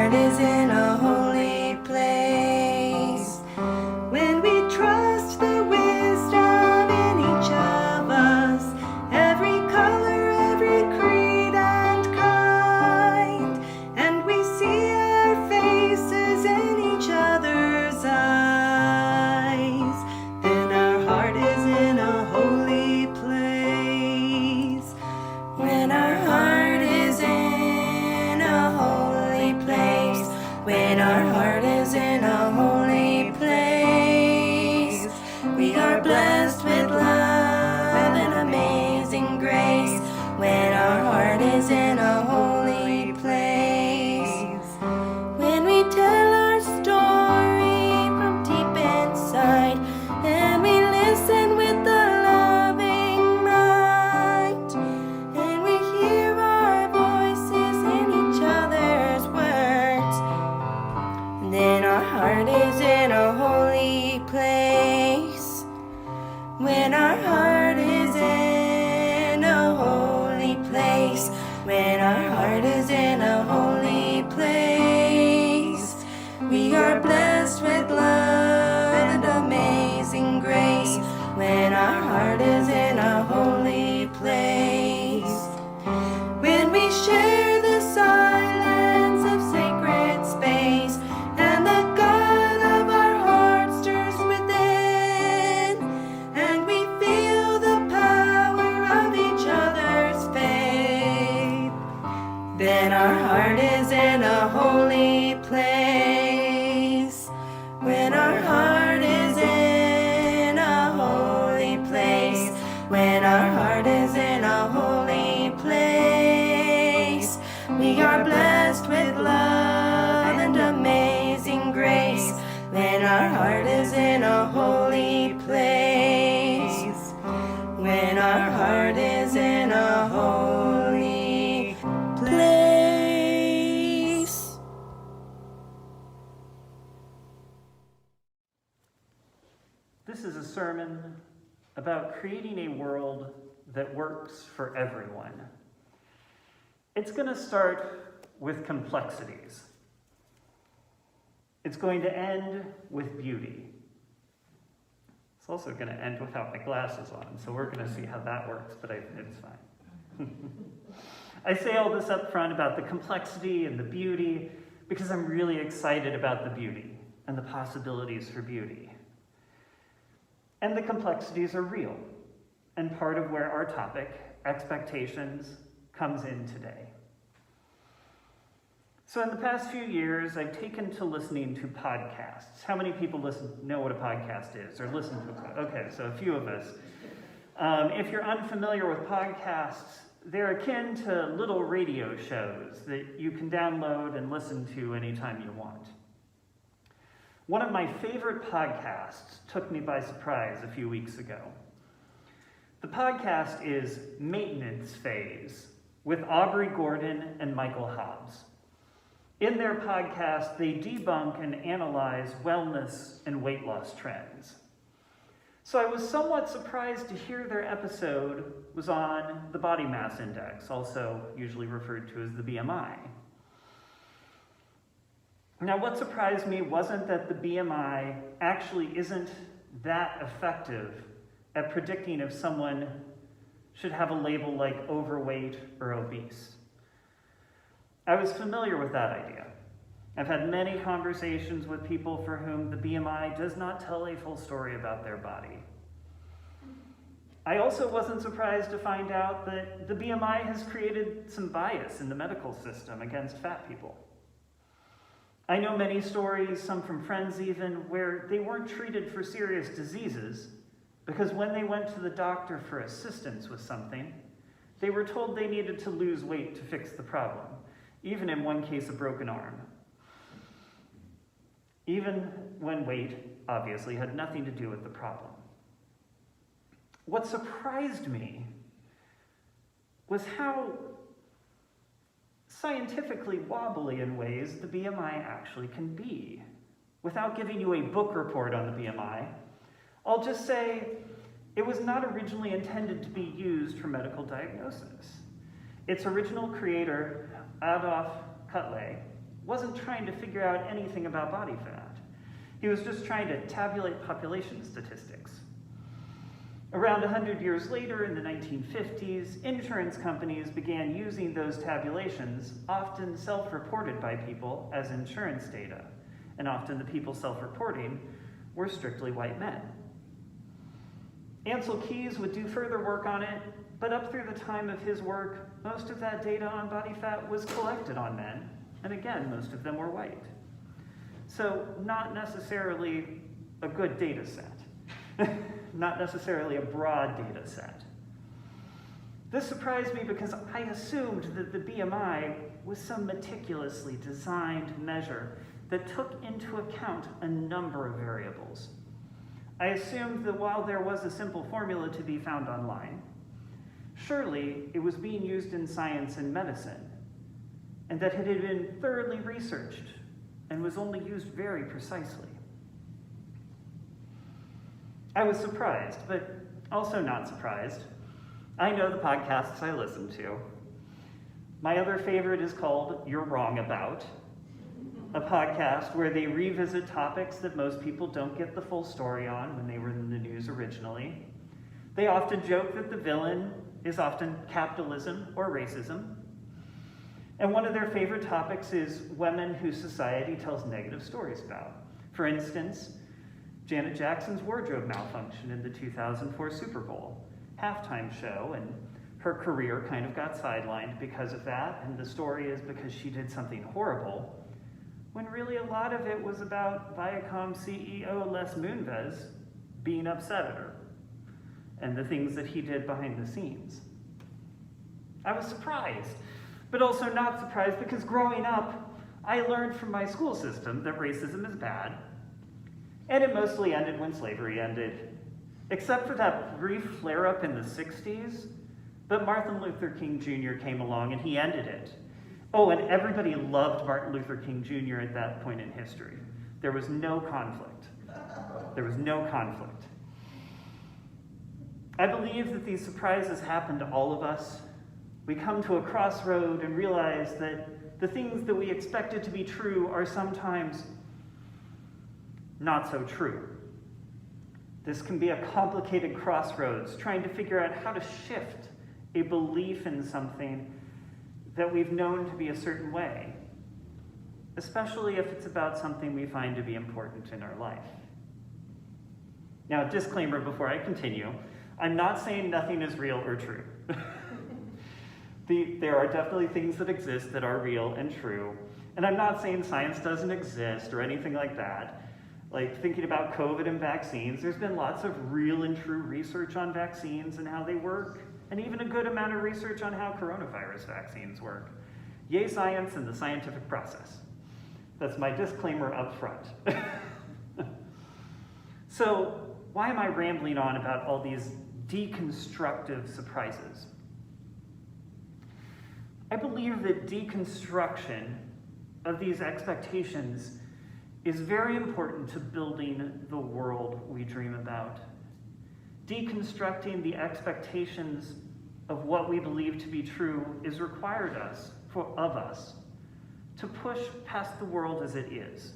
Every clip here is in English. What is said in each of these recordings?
heart is in a holy place. When we trust the wisdom in each of us, every color, every creed and kind, and we see our faces in each other's eyes, then our heart is in a holy place. When our heart is in a holy place, when our heart is in a holy place, we are blessed with love and amazing grace. When our heart is in a holy place, when we tell our story from deep inside, and we listen with the loving mind, and we hear our voices in each other's words, then our heart is in a holy place. When our heart is in a holy place, when our heart is in a holy place, we are blessed with love and amazing grace. When our heart is in a holy place, when we share the silence of sacred space, and the God of our heart stirs within, and we feel the power of each other's faith, then our heart is in a holy place. When our heart is in a holy place, when our heart is in a holy place, we are blessed with love and amazing grace. When our heart is in a holy place, when our heart is in a holy place. This is a sermon about creating a world that works for everyone. It's going to start with complexities. It's going to end with beauty. It's also going to end without my glasses on, so we're going to see how that works, but it's fine. I say all this up front about the complexity and the beauty because I'm really excited about the beauty and the possibilities for beauty. And the complexities are real, and part of where our topic, expectations, comes in today. So in the past few years, I've taken to listening to podcasts. How many people know what a podcast is or listen to a podcast? Okay, so a few of us. If you're unfamiliar with podcasts, they're akin to little radio shows that you can download and listen to anytime you want. One of my favorite podcasts took me by surprise a few weeks ago. The podcast is Maintenance Phase with Aubrey Gordon and Michael Hobbs. In their podcast, they debunk and analyze wellness and weight loss trends. So I was somewhat surprised to hear their episode was on the body mass index, also usually referred to as the BMI. Now, what surprised me wasn't that the BMI actually isn't that effective at predicting if someone should have a label like overweight or obese. I was familiar with that idea. I've had many conversations with people for whom the BMI does not tell a full story about their body. I also wasn't surprised to find out that the BMI has created some bias in the medical system against fat people. I know many stories, some from friends even, where they weren't treated for serious diseases because when they went to the doctor for assistance with something, they were told they needed to lose weight to fix the problem, even in one case a broken arm. Even when weight obviously had nothing to do with the problem. What surprised me was how scientifically wobbly in ways the BMI actually can be. Without giving you a book report on the BMI, I'll just say it was not originally intended to be used for medical diagnosis. Its original creator, Adolf Kutley, wasn't trying to figure out anything about body fat. He was just trying to tabulate population statistics. Around 100 years later, in the 1950s, insurance companies began using those tabulations, often self-reported by people, as insurance data. And often the people self-reporting were strictly white men. Ansel Keys would do further work on it, but up through the time of his work, most of that data on body fat was collected on men, and again, most of them were white. So not necessarily a good data set, not necessarily a broad data set. This surprised me because I assumed that the BMI was some meticulously designed measure that took into account a number of variables. I assumed that while there was a simple formula to be found online, surely it was being used in science and medicine, and that it had been thoroughly researched and was only used very precisely. I was surprised, but also not surprised. I know the podcasts I listen to. My other favorite is called You're Wrong About, a podcast where they revisit topics that most people don't get the full story on when they were in the news originally. They often joke that the villain is often capitalism or racism. And one of their favorite topics is women whose society tells negative stories about. For instance, Janet Jackson's wardrobe malfunction in the 2004 Super Bowl halftime show, and her career kind of got sidelined because of that, and the story is because she did something horrible, when really a lot of it was about Viacom CEO Les Moonves being upset at her and the things that he did behind the scenes. I was surprised, but also not surprised because growing up, I learned from my school system that racism is bad, and it mostly ended when slavery ended, except for that brief flare-up in the 60s, but Martin Luther King Jr. came along and he ended it. Oh, and everybody loved Martin Luther King Jr. at that point in history. There was no conflict. There was no conflict. I believe that these surprises happen to all of us. We come to a crossroad and realize that the things that we expected to be true are sometimes not so true. This can be a complicated crossroads, trying to figure out how to shift a belief in something that we've known to be a certain way, especially if it's about something we find to be important in our life. Now, a disclaimer before I continue, I'm not saying nothing is real or true. There are definitely things that exist that are real and true, and I'm not saying science doesn't exist or anything like that. Like thinking about COVID and vaccines, there's been lots of real and true research on vaccines and how they work, and even a good amount of research on how coronavirus vaccines work. Yay, science and the scientific process. That's my disclaimer up front. So, why am I rambling on about all these deconstructive surprises? I believe that deconstruction of these expectations is very important to building the world we dream about. Deconstructing the expectations of what we believe to be true is required of us to push past the world as it is.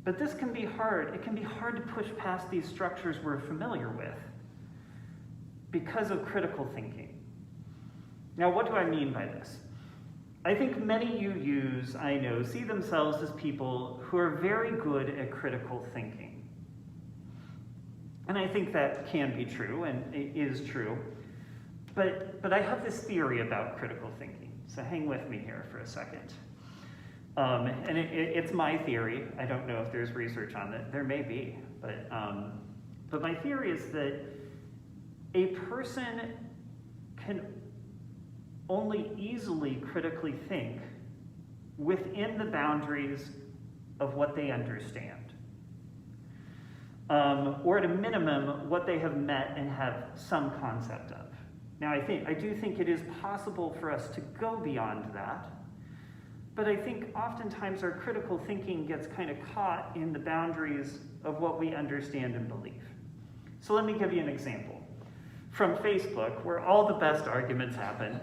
But this can be hard. It can be hard to push past these structures we're familiar with because of critical thinking. Now, what do I mean by this? I think many UUs I know see themselves as people who are very good at critical thinking. And I think that can be true, and it is true. But I have this theory about critical thinking, so hang with me here for a second. And it's my theory. I don't know if there's research on it. There may be, but my theory is that a person can only easily critically think within the boundaries of what they understand. Or at a minimum, what they have met and have some concept of. Now, I do think it is possible for us to go beyond that, but I think oftentimes our critical thinking gets kind of caught in the boundaries of what we understand and believe. So let me give you an example. From Facebook, where all the best arguments happen,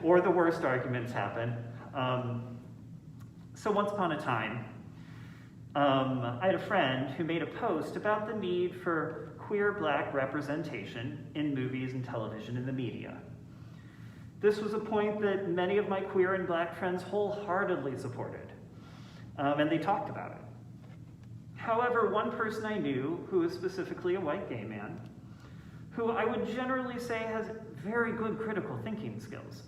or the worst arguments happen, So once upon a time, I had a friend who made a post about the need for queer Black representation in movies and television and the media. This was a point that many of my queer and Black friends wholeheartedly supported, and they talked about it. However, one person I knew, who was specifically a white gay man, who I would generally say has very good critical thinking skills,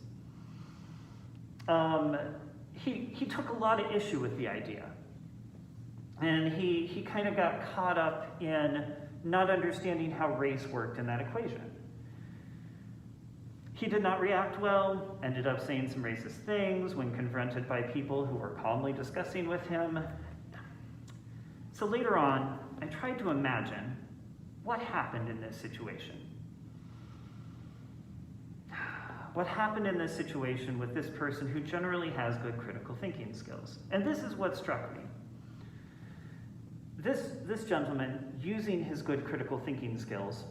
he took a lot of issue with the idea. And he kind of got caught up in not understanding how race worked in that equation. He did not react well, ended up saying some racist things when confronted by people who were calmly discussing with him. So later on, I tried to imagine what happened in this situation. What happened in this situation with this person who generally has good critical thinking skills? And this is what struck me. This gentleman, using his good critical thinking skills,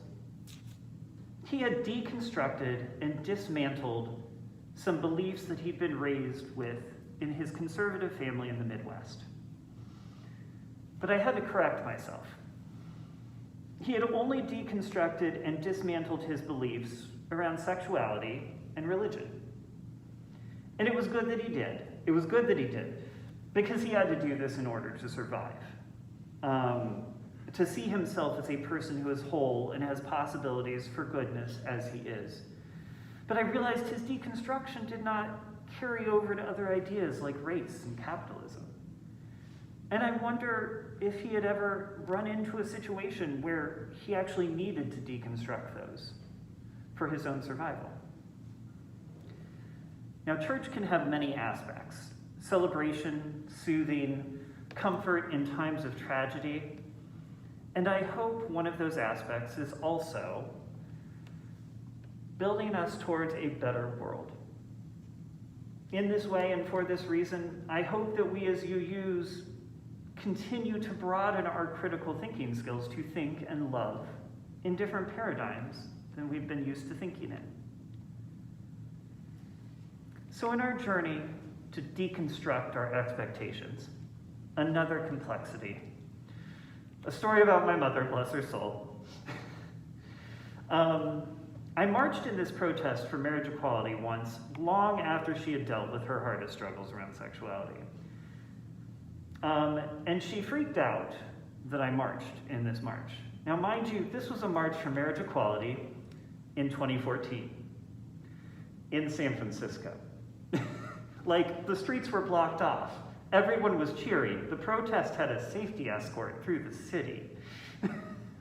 he had deconstructed and dismantled some beliefs that he'd been raised with in his conservative family in the Midwest. But I had to correct myself. He had only deconstructed and dismantled his beliefs around sexuality and religion. And it was good that he did. It was good that he did, because he had to do this in order to survive. To see himself as a person who is whole and has possibilities for goodness as he is. But I realized his deconstruction did not carry over to other ideas like race and capitalism. And I wonder if he had ever run into a situation where he actually needed to deconstruct those for his own survival. Now, church can have many aspects: celebration, soothing, comfort in times of tragedy. And I hope one of those aspects is also building us towards a better world. In this way and for this reason, I hope that we as UUs continue to broaden our critical thinking skills to think and love in different paradigms than we've been used to thinking in. So in our journey to deconstruct our expectations, another complexity. A story about my mother, bless her soul. I marched in this protest for marriage equality once, long after she had dealt with her hardest struggles around sexuality. And she freaked out that I marched in this march. Now, mind you, this was a march for marriage equality in 2014 in San Francisco. Like, the streets were blocked off. Everyone was cheering. The protest had a safety escort through the city.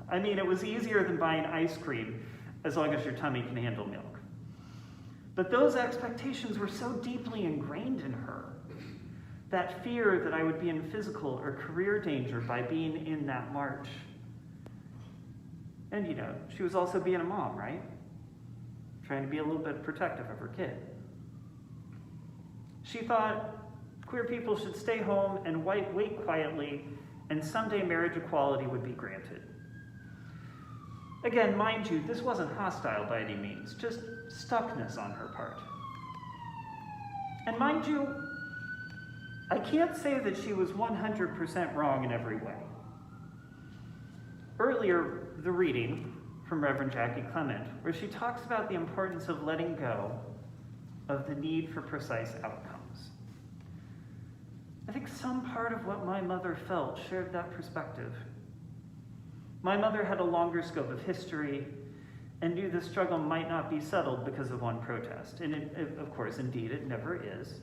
I mean, it was easier than buying ice cream as long as your tummy can handle milk. But those expectations were so deeply ingrained in her, that fear that I would be in physical or career danger by being in that march. And you know, she was also being a mom, right? Trying to be a little bit protective of her kid. She thought queer people should stay home and wait quietly, and someday marriage equality would be granted. Again, mind you, this wasn't hostile by any means, just stuckness on her part. And mind you, I can't say that she was 100% wrong in every way. Earlier, the reading from Reverend Jackie Clement, where she talks about the importance of letting go of the need for precise outcomes. I think some part of what my mother felt shared that perspective. My mother had a longer scope of history and knew the struggle might not be settled because of one protest. And of course, indeed, it never is.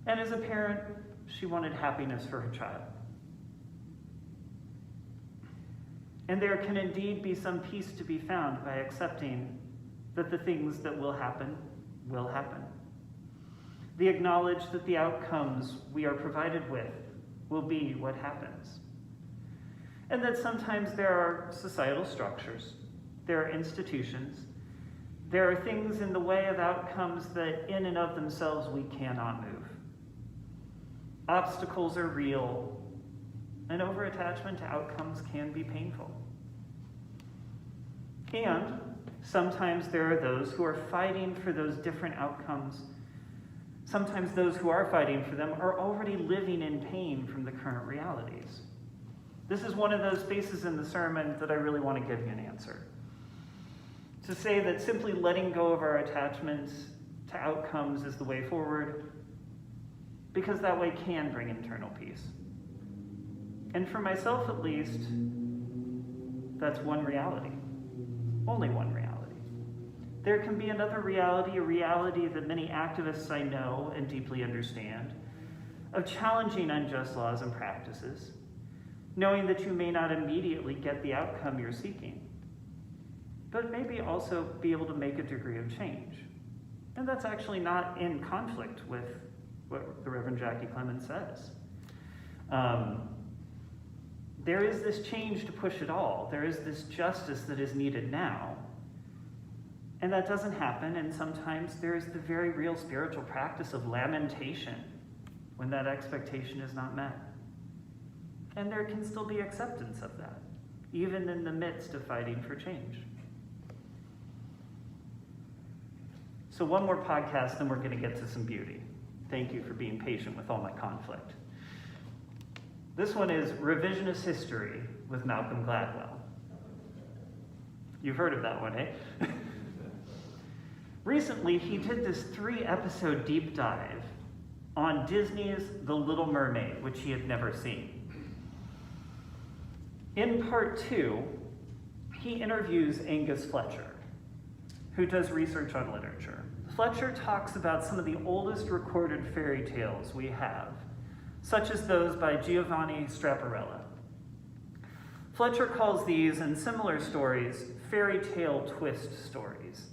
And as a parent, she wanted happiness for her child. And there can indeed be some peace to be found by accepting that the things that will happen will happen. The acknowledge that the outcomes we are provided with will be what happens. And that sometimes there are societal structures, there are institutions, there are things in the way of outcomes that in and of themselves we cannot move. Obstacles are real, and over-attachment to outcomes can be painful. And sometimes there are those who are fighting for those different outcomes Sometimes those who are fighting for them are already living in pain from the current realities. This is one of those spaces in the sermon that I really want to give you an answer. To say that simply letting go of our attachments to outcomes is the way forward, because that way can bring internal peace. And for myself at least, that's one reality. Only one reality. There can be another reality, a reality that many activists I know and deeply understand, of challenging unjust laws and practices, knowing that you may not immediately get the outcome you're seeking, but maybe also be able to make a degree of change. And that's actually not in conflict with what the Reverend Jackie Clemens says. There is this change to push it all. There is this justice that is needed now. And that doesn't happen, and sometimes there is the very real spiritual practice of lamentation when that expectation is not met. And there can still be acceptance of that, even in the midst of fighting for change. So one more podcast, then we're going to get to some beauty. Thank you for being patient with all my conflict. This one is Revisionist History with Malcolm Gladwell. You've heard of that one, eh? Recently, he did this 3-episode deep dive on Disney's The Little Mermaid, which he had never seen. In part 2, he interviews Angus Fletcher, who does research on literature. Fletcher talks about some of the oldest recorded fairy tales we have, such as those by Giovanni Straparella. Fletcher calls these and similar stories fairy tale twist stories,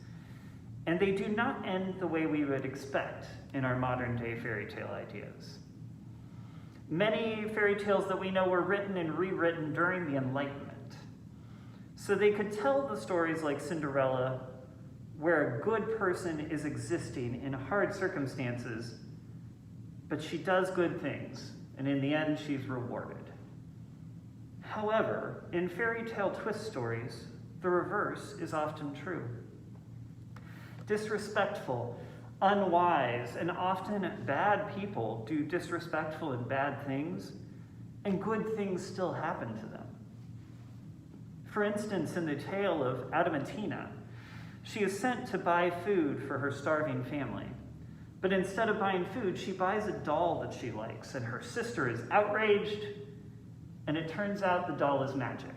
and they do not end the way we would expect in our modern day fairy tale ideas. Many fairy tales that we know were written and rewritten during the Enlightenment, so they could tell the stories like Cinderella, where a good person is existing in hard circumstances, but she does good things, and in the end, she's rewarded. However, in fairy tale twist stories, the reverse is often true. Disrespectful, unwise, and often bad people do disrespectful and bad things, and good things still happen to them. For instance, in the tale of Adamantina, she is sent to buy food for her starving family. But instead of buying food, she buys a doll that she likes, and her sister is outraged, and it turns out the doll is magic.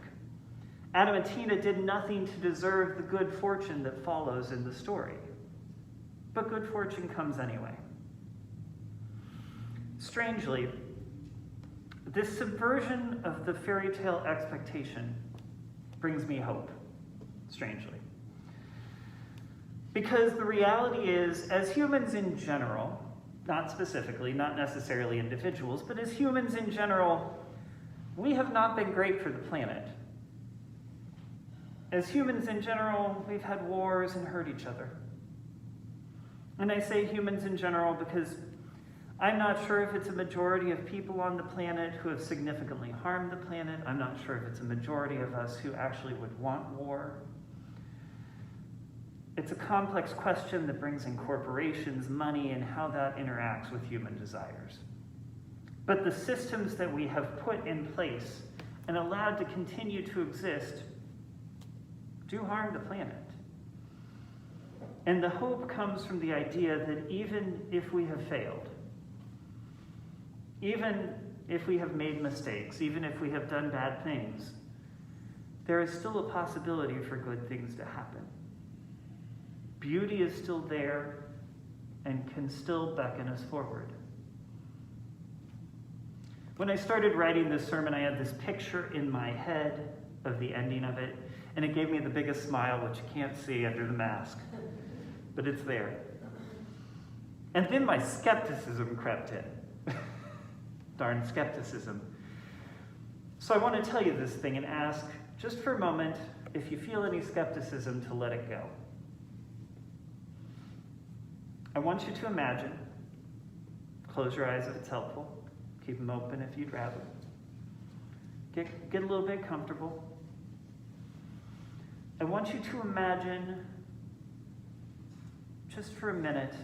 Adamantina did nothing to deserve the good fortune that follows in the story. But good fortune comes anyway. Strangely, this subversion of the fairy tale expectation brings me hope, strangely. Because the reality is, as humans in general, not specifically, not necessarily individuals, but as humans in general, we have not been great for the planet. As humans in general, we've had wars and hurt each other. And I say humans in general because I'm not sure if it's a majority of people on the planet who have significantly harmed the planet. I'm not sure if it's a majority of us who actually would want war. It's a complex question that brings in corporations, money, and how that interacts with human desires. But the systems that we have put in place and allowed to continue to exist do harm the planet. And the hope comes from the idea that even if we have failed, even if we have made mistakes, even if we have done bad things, there is still a possibility for good things to happen. Beauty is still there and can still beckon us forward. When I started writing this sermon, I had this picture in my head of the ending of it, and it gave me the biggest smile, which you can't see under the mask, but it's there. And then my skepticism crept in. Darn skepticism. So I want to tell you this thing and ask, just for a moment, if you feel any skepticism, to let it go. I want you to imagine, close your eyes if it's helpful, keep them open if you'd rather. Get a little bit comfortable. I want you to imagine, just for a minute,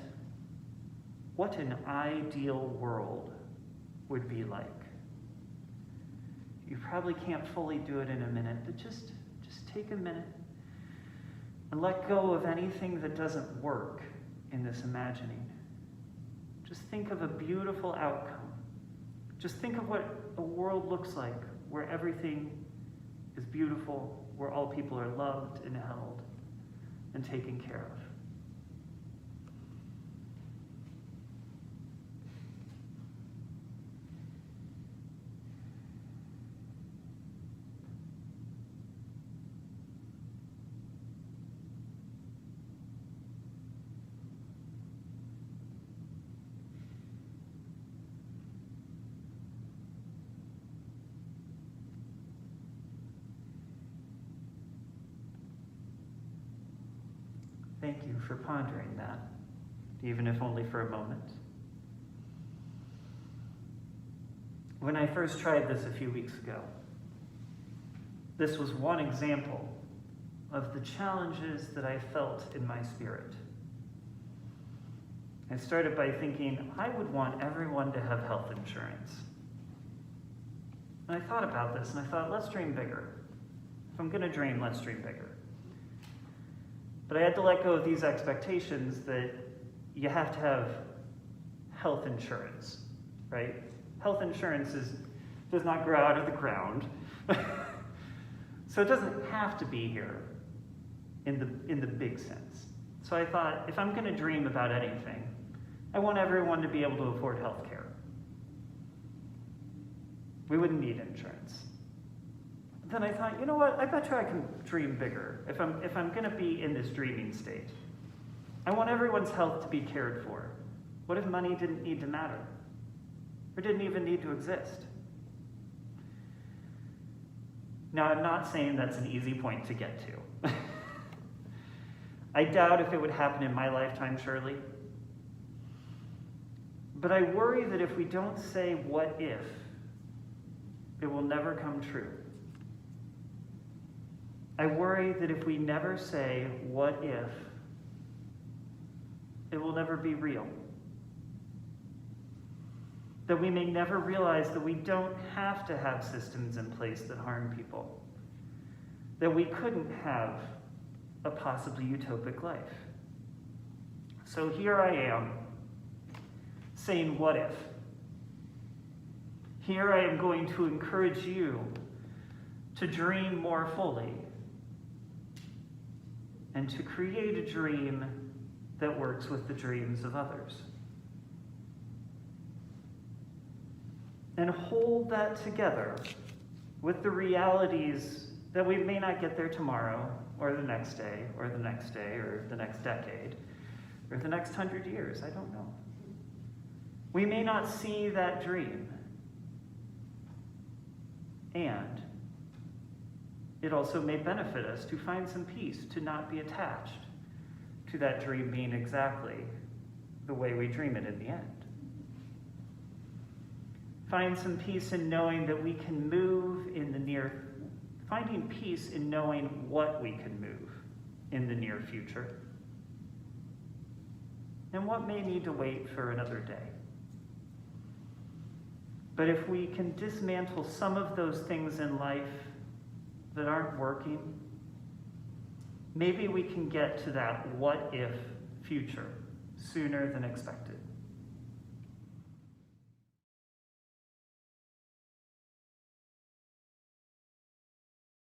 what an ideal world would be like. You probably can't fully do it in a minute, but just take a minute and let go of anything that doesn't work in this imagining. Just think of a beautiful outcome. Just think of what a world looks like where everything is beautiful, where all people are loved and held and taken care of. Thank you for pondering that, even if only for a moment. When I first tried this a few weeks ago, this was one example of the challenges that I felt in my spirit. I started by thinking, I would want everyone to have health insurance. And I thought about this, and I thought, let's dream bigger. If I'm going to dream, let's dream bigger. But I had to let go of these expectations that you have to have health insurance, right? Health insurance does not grow out of the ground. So it doesn't have to be here in the big sense. So I thought, if I'm going to dream about anything, I want everyone to be able to afford health care. We wouldn't need insurance. Then I thought, you know what, I bet you I can dream bigger if I'm going to be in this dreaming state. I want everyone's health to be cared for. What if money didn't need to matter? Or didn't even need to exist? Now, I'm not saying that's an easy point to get to. I doubt if it would happen in my lifetime, surely. But I worry that if we don't say what if, it will never come true. I worry that if we never say, what if, it will never be real. That we may never realize that we don't have to have systems in place that harm people. That we couldn't have a possibly utopic life. So here I am, saying, what if? Here I am going to encourage you to dream more fully, and to create a dream that works with the dreams of others. And hold that together with the realities that we may not get there tomorrow, or the next day, or the next day, or the next decade, or the next 100 years, I don't know. We may not see that dream. And it also may benefit us to find some peace, to not be attached to that dream being exactly the way we dream it in the end. Find some peace in knowing that we can move in the near, finding peace in knowing what we can move in the near future, and what may need to wait for another day. But if we can dismantle some of those things in life that aren't working, maybe we can get to that what if future sooner than expected.